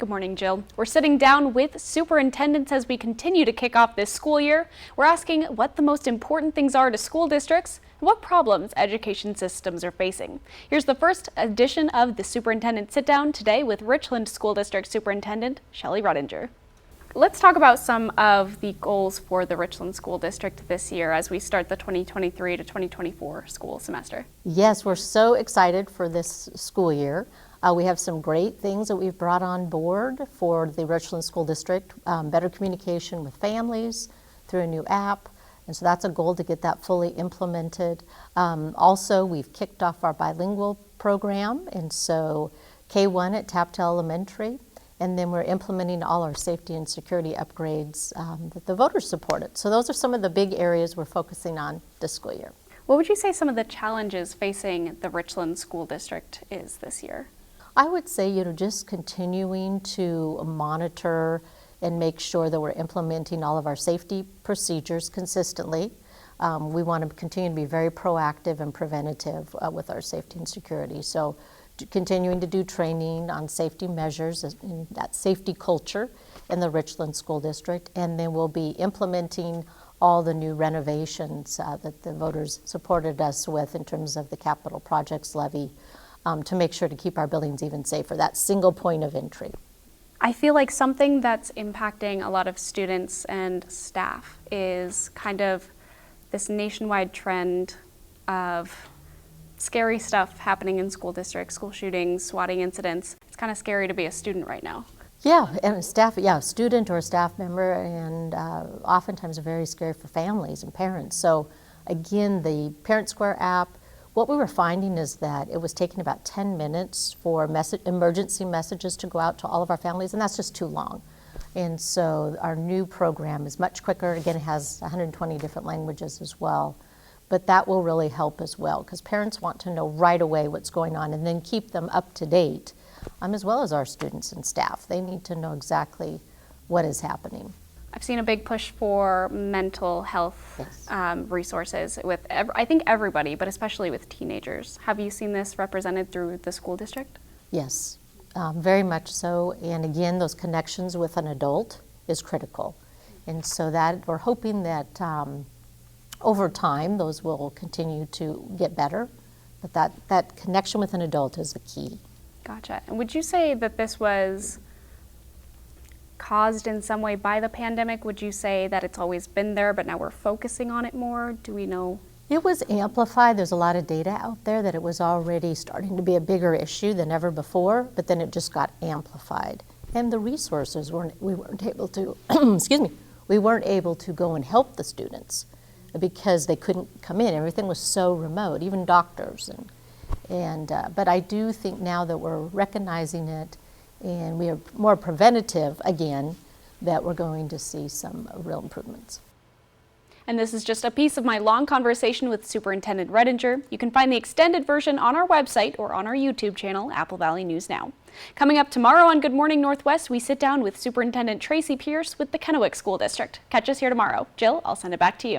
Good morning, Jill. We're sitting down with superintendents as we continue to kick off this school year. We're asking what the most important things are to school districts and what problems education systems are facing. Here's the first edition of the Superintendent Sit Down today with Richland School District Superintendent Shelley Ruttinger. Let's talk about some of the goals for the Richland School District this year as we start the 2023 to 2024 school semester. Yes, we're so excited for this school year. We have some great things that we've brought on board for the Richland School District, better communication with families through a new app, and so that's a goal to get that fully implemented. Also, we've kicked off our bilingual program, and so K-1 at Tapta Elementary, and then we're implementing all our safety and security upgrades that the voters supported. So those are some of the big areas we're focusing on this school year. What would you say some of the challenges facing the Richland School District is this year? I would say, just continuing to monitor and make sure that we're implementing all of our safety procedures consistently. We want to continue to be very proactive and preventative with our safety and security. So continuing to do training on safety measures and that safety culture in the Richland School District. And then we'll be implementing all the new renovations that the voters supported us with in terms of the capital projects levy. To make sure to keep our buildings even safer, that single point of entry. I feel like something that's impacting a lot of students and staff is kind of this nationwide trend of scary stuff happening in school districts, school shootings, swatting incidents. It's kind of scary to be a student right now. Yeah, and student or a staff member, and oftentimes very scary for families and parents. So again, the Parent Square app, what we were finding is that it was taking about 10 minutes for emergency messages to go out to all of our families, and that's just too long. And so our new program is much quicker. Again, it has 120 different languages as well. But that will really help as well, because parents want to know right away what's going on and then keep them up to date, as well as our students and staff. They need to know exactly what is happening. I've seen a big push for mental health resources with, I think, everybody, but especially with teenagers. Have you seen this represented through the school district? Yes, very much so. And again, those connections with an adult is critical. And so that we're hoping that over time, those will continue to get better. But that connection with an adult is the key. Gotcha. And would you say that this was caused in some way by the pandemic? Would you say that it's always been there, but now we're focusing on it more? Do we know? It was amplified. There's a lot of data out there that it was already starting to be a bigger issue than ever before, but then it just got amplified. And the resources we weren't able to, we weren't able to go and help the students because they couldn't come in. Everything was so remote, even doctors. But I do think now that we're recognizing it and we are more preventative again, that we're going to see some real improvements. And this is just a piece of my long conversation with Superintendent Ruttinger. You can find the extended version on our website or on our YouTube channel, Apple Valley News Now. Coming up tomorrow on Good Morning Northwest, we sit down with Superintendent Tracy Pierce with the Kennewick School District. Catch us here tomorrow. Jill, I'll send it back to you.